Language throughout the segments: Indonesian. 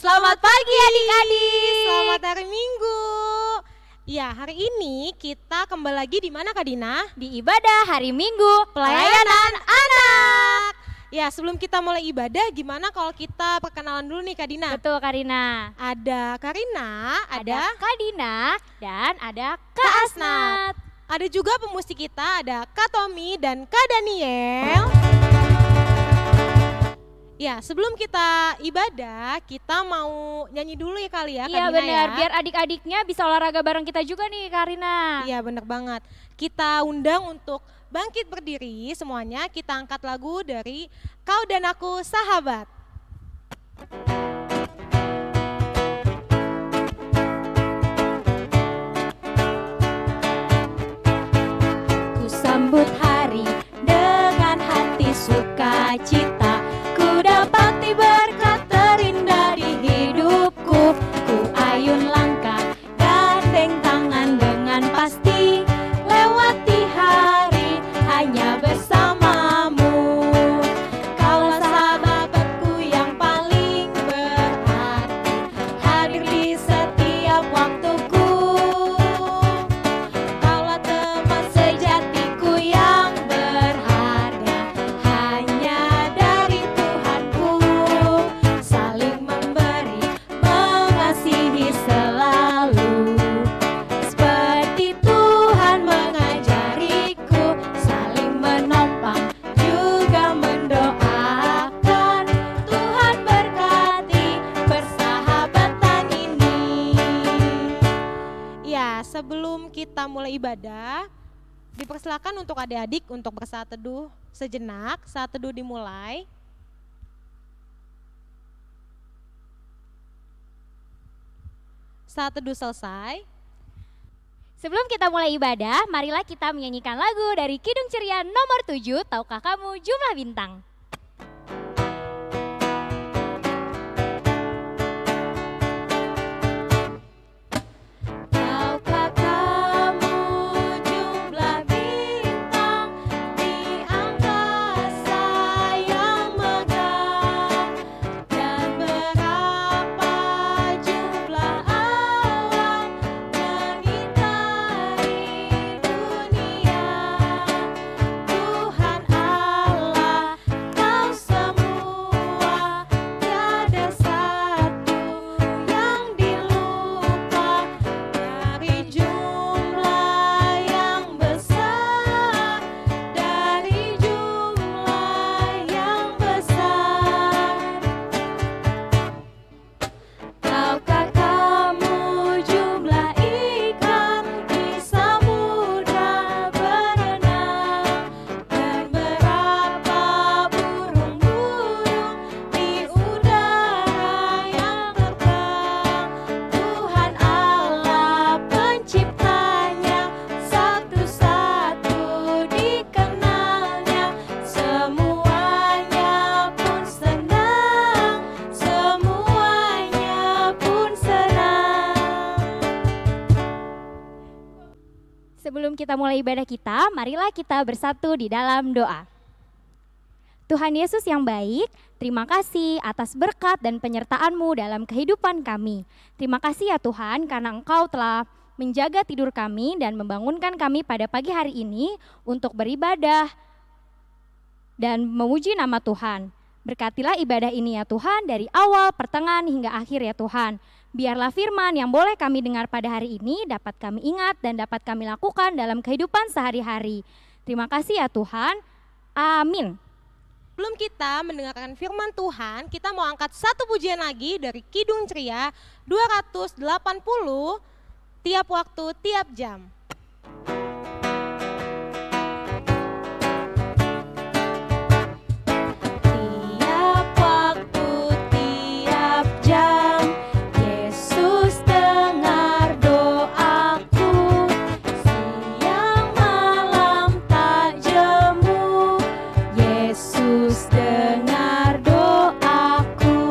Selamat pagi adik-adik. Selamat hari Minggu. Ya, hari ini kita kembali lagi di mana Kak Dina? Di ibadah hari Minggu, pelayanan anak. Ya, sebelum kita mulai ibadah, gimana kalau kita perkenalan dulu nih Kak Dina? Betul Karina. Ada Karina, Ada Kak Dina dan ada Kak Kak Asnat. ada juga pemusik kita, ada Kak Tommy dan Kak Daniel. Ya, sebelum kita ibadah, kita mau nyanyi dulu ya kali ya Kak Iya Dina benar, ya. biar adik-adiknya bisa olahraga bareng kita juga nih Karina. Iya bener banget. Kita undang untuk bangkit berdiri semuanya. Kita angkat lagu dari Kau dan Aku Sahabat. Ku sambut hari dengan hati sukacita. Ku dapati berkat terindah di hidupku. Ku ayun langkah, gandeng tangan dengan pasti. Lewati hari hanya bersamamu. Kaulah sahabatku yang paling berarti, hadir di setiap waktuku. Kaulah teman sejatiku yang berharga, hanya dari Tuhanku. Saling memberi, mengasihi selalu, seperti Tuhan mengajariku. Saling menopang, juga mendoakan. Tuhan berkati persahabatan ini. Ya, sebelum kita mulai ibadah, dipersilakan untuk adik-adik untuk bersaat teduh sejenak. Saat teduh dimulai. Saat teduh selesai. Sebelum kita mulai ibadah, marilah kita menyanyikan lagu dari Kidung Ceria nomor 7, Tahukah Kamu Jumlah Bintang? Tahukah kamu jumlah bintang di angkasa yang megah, dan berapa jumlah awan mengitari dunia? Tuhan Allah, kau semua, tiada satu yang dilupa. Dari jumlah yang besar, dari jumlah yang besar. Tahukah kamu jumlah ikan di samudra berenang, dan berapa burung-burung di udara yang terbang? Tuhan Allah penciptanya, satu-satu dikenalnya. Semuanya pun senang, semuanya pun senang. Sebelum kita mulai ibadah kita, marilah kita bersatu di dalam doa. Tuhan Yesus yang baik, terima kasih atas berkat dan penyertaan-Mu dalam kehidupan kami. Terima kasih ya Tuhan, karena Engkau telah menjaga tidur kami dan membangunkan kami pada pagi hari ini untuk beribadah dan memuji nama Tuhan. Berkatilah ibadah ini ya Tuhan, dari awal, pertengahan hingga akhir ya Tuhan. Biarlah firman yang boleh kami dengar pada hari ini dapat kami ingat dan dapat kami lakukan dalam kehidupan sehari-hari. Terima kasih ya Tuhan. Amin. Sebelum kita mendengarkan firman Tuhan, kita mau angkat satu pujian lagi dari Kidung Ceria 280, tiap waktu, tiap jam. Tiap waktu, tiap jam, Yesus dengar doaku. Siang malam tak jemu, Yesus dengar doaku.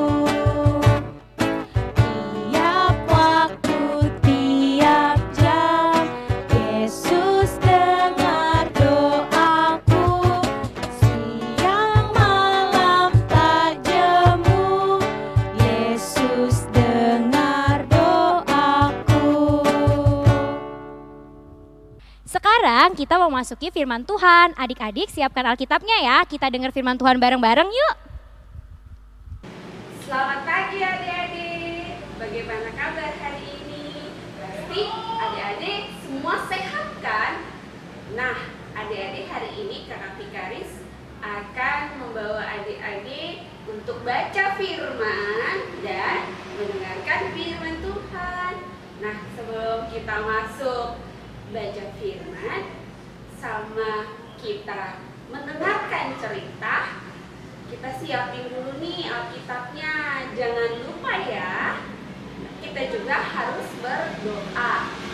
Tiap waktu, tiap jam, sekarang kita mau masuki firman Tuhan. Adik-adik siapkan Alkitabnya ya, kita dengar firman Tuhan bareng-bareng yuk. Selamat pagi adik-adik, bagaimana kabar hari ini? Pasti adik-adik semua sehat kan? Nah, adik-adik hari ini Kakak Fikaris akan membawa adik-adik untuk baca firman dan mendengarkan firman Tuhan. Nah, sebelum kita masuk baca firman sama kita mendengarkan cerita, kita siapin dulu nih Alkitabnya. Jangan lupa ya, kita juga harus berdoa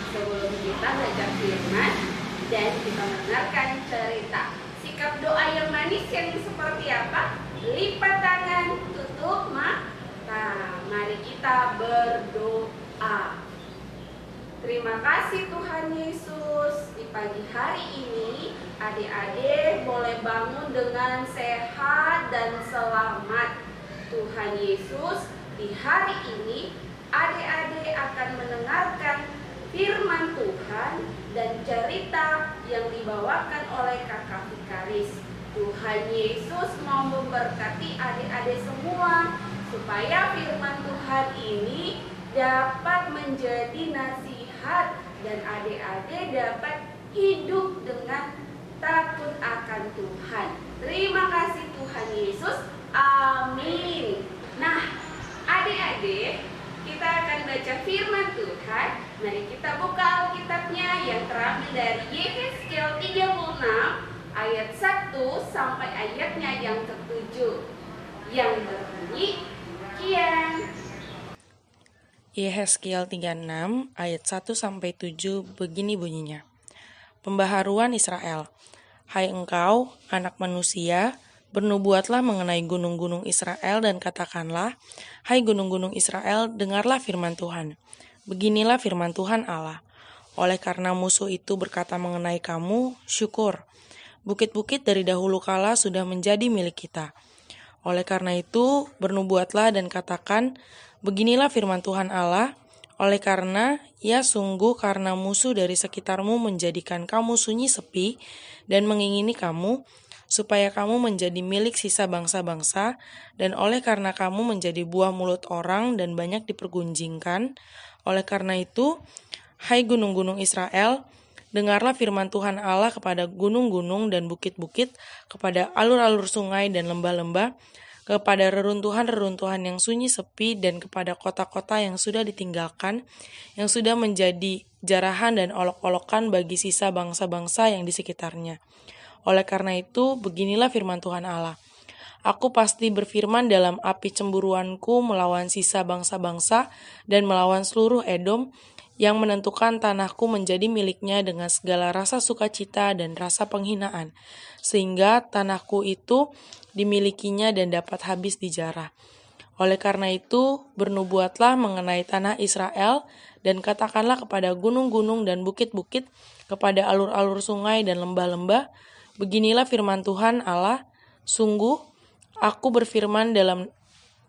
sebelum kita baca firman dan kita mendengarkan cerita. Sikap doa yang manis yang seperti apa? Lipat tangan, tutup mata. Mari kita berdoa. Terima kasih Tuhan Yesus, di pagi hari ini adik-adik boleh bangun dengan sehat dan selamat. Tuhan Yesus, di hari ini adik-adik akan mendengarkan firman Tuhan dan cerita yang dibawakan oleh Kakak Fikaris. Tuhan Yesus mau memberkati adik-adik semua supaya firman Tuhan ini dapat menjadi nasihat dan adik-adik dapat hidup dengan takut akan Tuhan. Terima kasih Tuhan Yesus. Amin. Nah, adik-adik, kita akan baca firman Tuhan. Mari kita buka Alkitabnya yang terambil dari Yehezkiel 36 ayat 1 sampai ayatnya yang ke-7 yang berbunyi kian. Yehezkiel 36 ayat 1 sampai 7 begini bunyinya. Pembaharuan Israel. Hai engkau, anak manusia, bernubuatlah mengenai gunung-gunung Israel dan katakanlah, hai gunung-gunung Israel, dengarlah firman Tuhan. Beginilah firman Tuhan Allah. Oleh karena musuh itu berkata mengenai kamu, syukur. Bukit-bukit dari dahulu kala sudah menjadi milik kita. Oleh karena itu, bernubuatlah dan katakan, beginilah firman Tuhan Allah, oleh karena ya sungguh karena musuh dari sekitarmu menjadikan kamu sunyi sepi dan mengingini kamu, supaya kamu menjadi milik sisa bangsa-bangsa, dan oleh karena kamu menjadi buah mulut orang dan banyak dipergunjingkan, oleh karena itu, hai gunung-gunung Israel, dengarlah firman Tuhan Allah kepada gunung-gunung dan bukit-bukit, kepada alur-alur sungai dan lembah-lembah, kepada reruntuhan-reruntuhan yang sunyi sepi, dan kepada kota-kota yang sudah ditinggalkan, yang sudah menjadi jarahan dan olok-olokan bagi sisa bangsa-bangsa yang di sekitarnya. Oleh karena itu, beginilah firman Tuhan Allah. Aku pasti berfirman dalam api cemburuanku melawan sisa bangsa-bangsa dan melawan seluruh Edom, yang menentukan tanahku menjadi miliknya dengan segala rasa sukacita dan rasa penghinaan, sehingga tanahku itu dimilikinya dan dapat habis dijarah. Oleh karena itu, bernubuatlah mengenai tanah Israel, dan katakanlah kepada gunung-gunung dan bukit-bukit, kepada alur-alur sungai dan lembah-lembah, beginilah firman Tuhan Allah, sungguh, aku berfirman dalam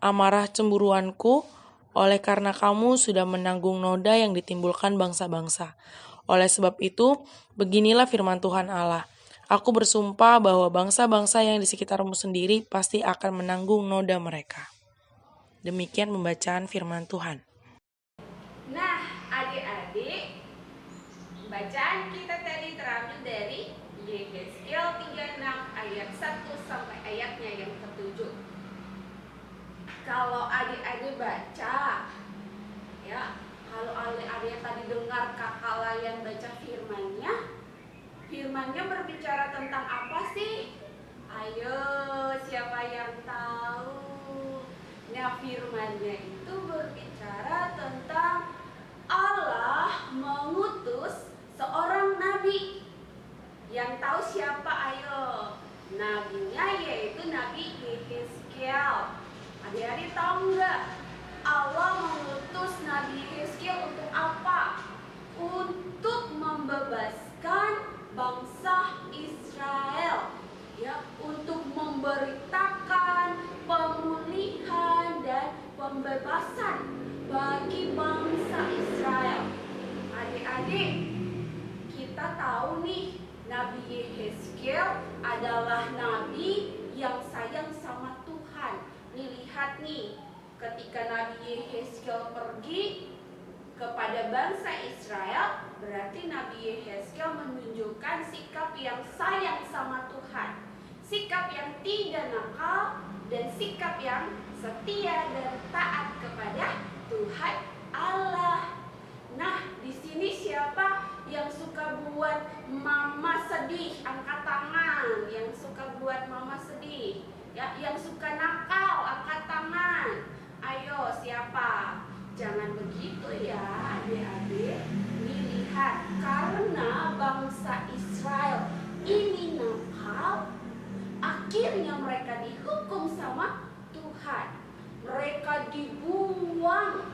amarah cemburuanku, oleh karena kamu sudah menanggung noda yang ditimbulkan bangsa-bangsa. Oleh sebab itu, beginilah firman Tuhan Allah. Aku bersumpah bahwa bangsa-bangsa yang di sekitarmu sendiri pasti akan menanggung noda mereka. Demikian pembacaan firman Tuhan. Nah, adik-adik, bacaan kita tadi terambil dari Yehezkiel 36 ayat 1 sampai ayatnya yang ke-7. Kalau adik-adik baca, ya, kalau adik-adik tadi dengar kakak layan baca firmannya berbicara tentang apa sih? Ayo, siapa yang tahu? Nah, firmannya itu berbicara tentang Allah mengutus seorang nabi. Yang tahu siapa? Ayo. Nabinya yaitu Nabi Yehezkiel. Adik-adik tahu nggak? Allah mengutus Nabi Yehezkiel untuk apa? Untuk membebaskan bangsa Israel, ya, untuk memberitakan pemulihan dan pembebasan bagi bangsa Israel. Adik-adik, kita kita tahu nih, Nabi Yehezkiel adalah nabi yang sayang sama Tuhan. Nih lihat nih, ketika Nabi Yehezkiel pergi kepada bangsa Israel, berarti Nabi Yehezkiel menunjukkan sikap yang sayang sama Tuhan, sikap yang tidak nakal, dan sikap yang setia dan taat kepada Tuhan Allah. Nah, di sini siapa yang suka buat mama sedih? Angkat tangan. Yang suka buat mama sedih. Ya, yang suka nakal, angkat tangan. Ayo, siapa? Jangan begitu ya, adik-adik. Nih lihat, karena bangsa Israel ini nakal, akhirnya mereka dihukum sama Tuhan. Mereka dibuang.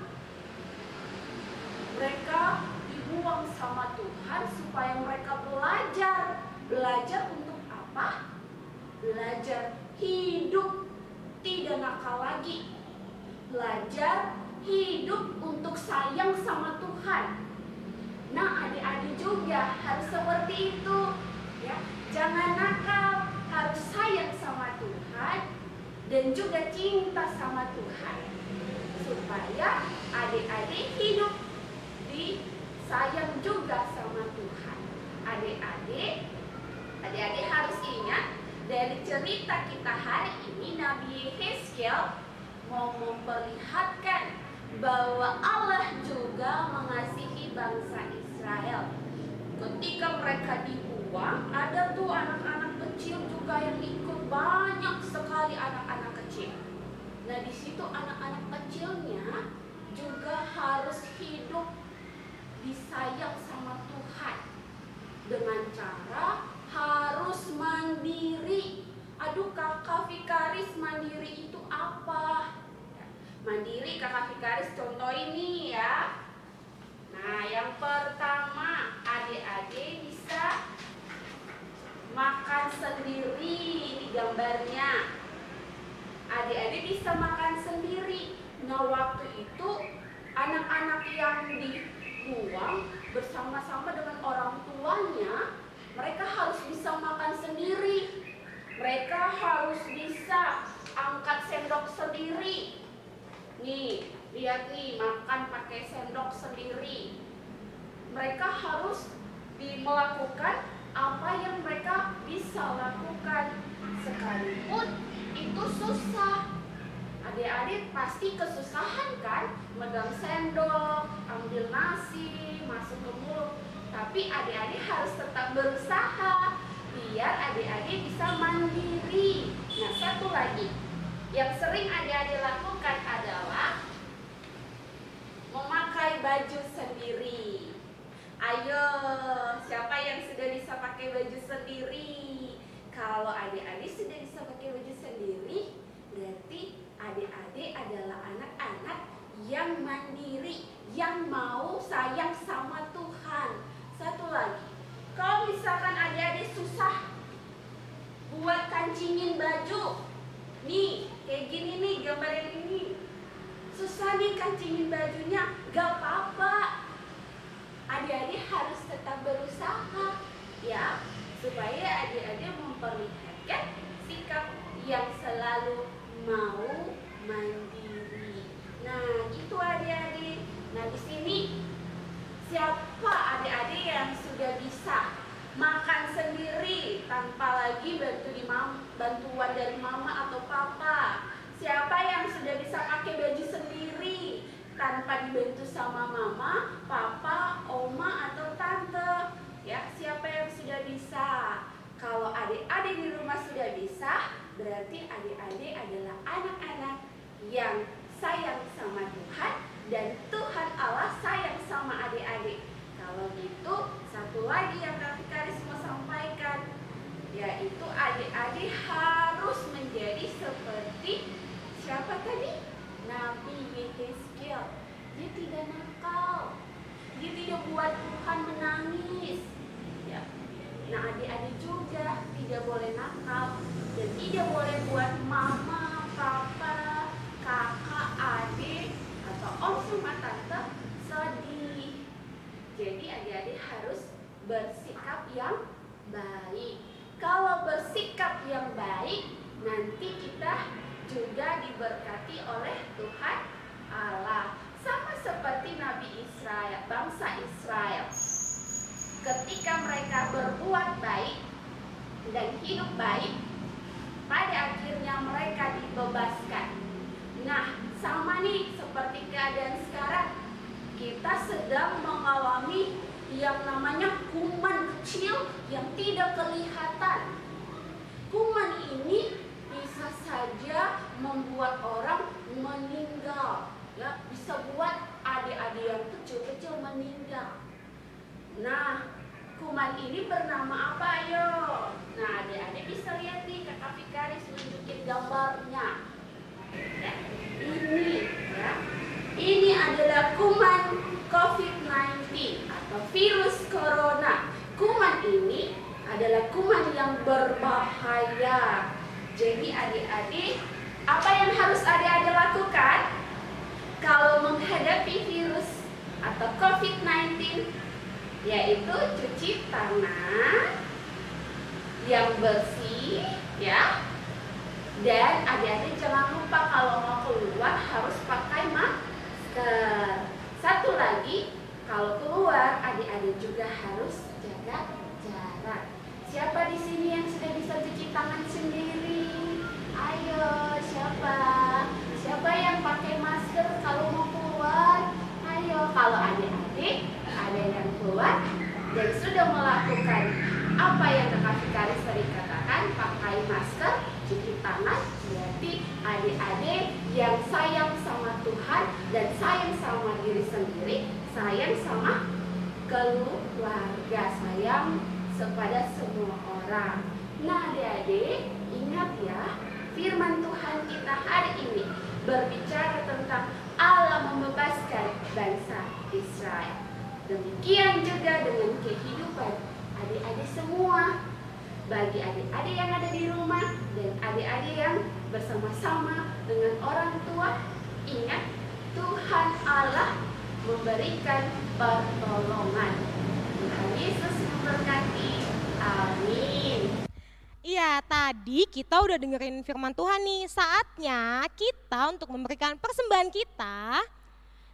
Mereka dibuang sama Tuhan supaya mereka belajar. Belajar untuk apa? Belajar hidup tidak nakal lagi. Belajar hidup untuk sayang sama Tuhan. Nah, adik-adik juga harus seperti itu, ya. Jangan nakal, harus sayang sama Tuhan dan juga cinta sama Tuhan, supaya adik-adik hidup disayang juga sama Tuhan. Adik-adik harus ingat, dari cerita kita hari ini, Nabi Yehezkiel mau memperlihatkan bahwa Allah juga mengasihi bangsa Israel. Ketika mereka dibuang, ada tuh anak-anak kecil juga yang ikut, banyak sekali anak-anak kecil. Nah, di situ anak-anak kecilnya juga harus hidup disayang sama Tuhan dengan cara harus mandiri. Aduh, Kakak Vikaris, mandiri itu apa? Mandiri, Kakak Vikaris contoh ini ya. Nah, yang pertama, adik-adik bisa makan sendiri. Ini gambarnya. Adik-adik bisa makan sendiri. Nah, waktu itu anak-anak yang dibuang bersama-sama dengan orang tuanya, mereka harus bisa makan sendiri. Mereka harus bisa angkat sendok sendiri. Nih, lihat nih, makan pakai sendok sendiri. Mereka harus melakukan apa yang mereka bisa lakukan, sekalipun itu susah. Adik-adik pasti kesusahan kan, megang sendok, ambil nasi, masuk ke mulut. Tapi adik-adik harus tetap berusaha biar adik-adik bisa mandiri. Nah, satu lagi yang sering adik-adik lakukan adalah memakai baju sendiri. Ayo, siapa yang sudah bisa pakai baju sendiri? Kalau adik-adik sudah bisa pakai baju sendiri, berarti adik-adik adalah anak-anak yang mandiri, yang mau sayang sama Tuhan. Satu lagi, kalau misalkan adik-adik susah buat kancingin baju, nih, kayak gini nih, gambar yang ini. Susah nih kancingin bajunya, gak apa-apa. Adik-adik harus tetap berusaha, ya, supaya adik-adik memperlihatkan sikap yang selalu mau mandiri. Nah, gitu adik-adik. Nah, di sini siapa adik-adik yang sudah bisa makan sendiri tanpa lagi bantuan dari mama atau papa? Siapa yang sudah bisa pakai baju sendiri tanpa dibantu sama mama, papa, oma, atau tante? Ya, siapa yang sudah bisa? Kalau adik-adik di rumah sudah bisa, berarti adik-adik adalah anak-anak yang sayang sama Tuhan dan Tuhan Allah sayang sama adik-adik. Kalau gitu, satu lagi yang Kak Vikaris mau sampaikan, yaitu adik-adik harus menjadi seperti siapa tadi? Nabi Yehezkiel. Dia tidak nakal, dia tidak buat Tuhan menangis, ya. Nah, adik-adik juga tidak boleh nakal dan tidak boleh buat mama, papa, kakak, adik, atau om sama tante sedih. Jadi adik-adik harus bersikap yang baik. Kalau bersikap yang baik, nanti kita juga diberkati oleh Tuhan Allah. Sama seperti Nabi Israel, bangsa Israel. Ketika mereka berbuat baik dan hidup baik, pada akhirnya mereka dibebaskan. Nah, sama nih seperti keadaan sekarang. Kita sedang mengalami yang namanya kuman kecil yang tidak kelihatan. Kuman ini bisa saja membuat orang meninggal, ya, bisa buat adik-adik yang kecil-kecil meninggal. Nah, kuman ini bernama apa, ayo? Nah, adik-adik bisa lihat nih, Kakak Fikaris tunjukin gambarnya. Ya, ini, ya, ini adalah kuman COVID-19 atau virus corona. Kuman ini adalah kuman yang berbahaya. Jadi adik-adik, apa yang harus adik-adik lakukan kalau menghadapi virus atau COVID-19? Yaitu cuci tangan yang bersih, ya. Dan adik-adik jangan lupa kalau mau keluar harus pakai masker. Satu lagi, kalau keluar adik-adik juga harus jaga jarak. Siapa di sini yang sudah bisa cuci tangan sendiri? Ayo, siapa? Siapa yang pakai masker kalau mau keluar? Ayo, kalau adik-adik ada yang keluar dan sudah melakukan apa yang Kakak Fikaris tadi katakan, pakai masker, cuci tangan, berarti adik-adik yang sayang sama Tuhan dan sayang sama diri sendiri, sayang sama keluarga, sayang kepada semua orang. Nah, adik-adik, ingat ya, firman Tuhan kita hari ini berbicara tentang Allah membebaskan bangsa Israel. Demikian juga dengan kehidupan adik-adik semua. Bagi adik-adik yang ada di rumah dan adik-adik yang bersama-sama dengan orang tua, ingat Tuhan Allah memberikan pertolongan. Tuhan Yesus memberkati. Amin. Iya, tadi kita udah dengerin firman Tuhan nih. Saatnya kita untuk memberikan persembahan kita.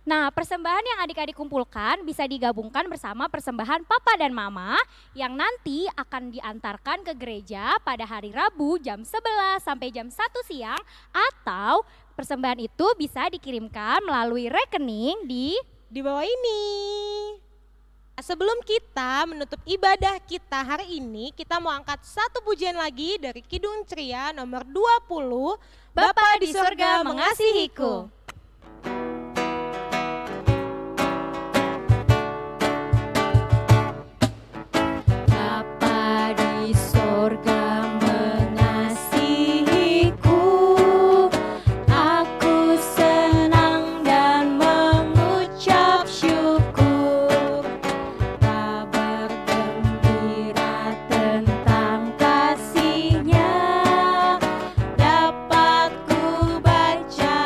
Nah, persembahan yang adik-adik kumpulkan bisa digabungkan bersama persembahan Papa dan Mama yang nanti akan diantarkan ke gereja pada hari Rabu jam 11 sampai jam 1 siang, atau persembahan itu bisa dikirimkan melalui rekening di bawah ini. Sebelum kita menutup ibadah kita hari ini, kita mau angkat satu pujian lagi dari Kidung Ceria nomor 20, Bapa di Surga Mengasihiku. Dapat ku baca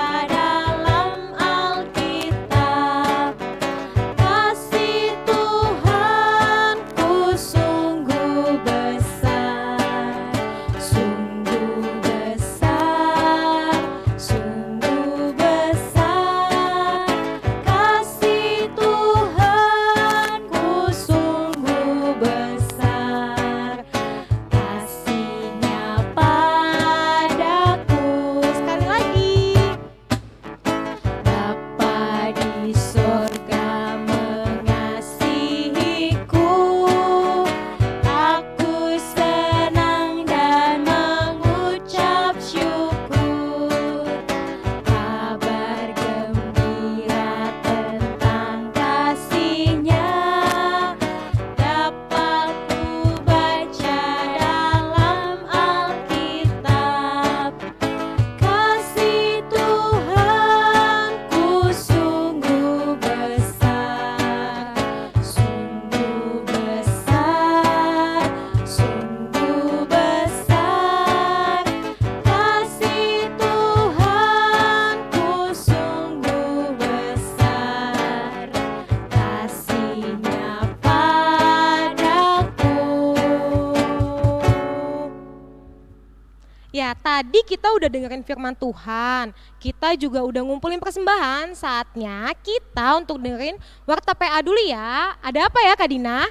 ya, tadi kita udah dengerin firman Tuhan. Kita juga udah ngumpulin persembahan. Saatnya kita untuk dengerin Warta PA dulu ya. Ada apa ya Kak Dina?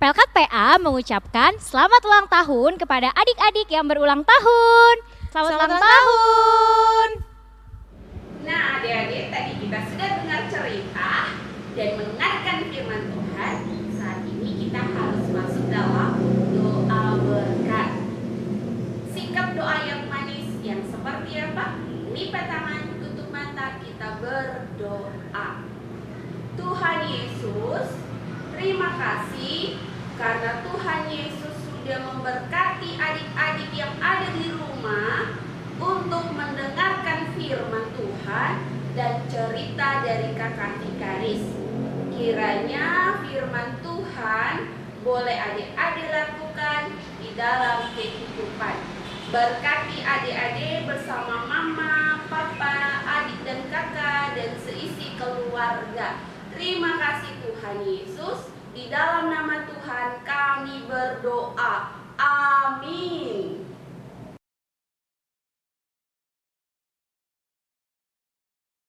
Pelkat PA mengucapkan selamat ulang tahun kepada adik-adik yang berulang tahun. Selamat ulang tahun. Nah adik-adik, tadi kita sudah dengar cerita dan mendengarkan firman Tuhan. Saat ini kita harus masuk dalam doa berkat. Sikap doa yang manis yang seperti apa? Lipat tangan, tutup mata, kita berdoa. Tuhan Yesus, terima kasih karena Tuhan Yesus sudah memberkati adik-adik yang ada di rumah untuk mendengarkan firman Tuhan dan cerita dari Kakak Tikaris. Kiranya firman Tuhan boleh adik-adik lakukan di dalam kehidupan. Berkati adik-adik bersama mama, papa, adik dan kakak dan seisi keluarga. Terima kasih Tuhan Yesus. Di dalam nama Tuhan kami berdoa. Amin.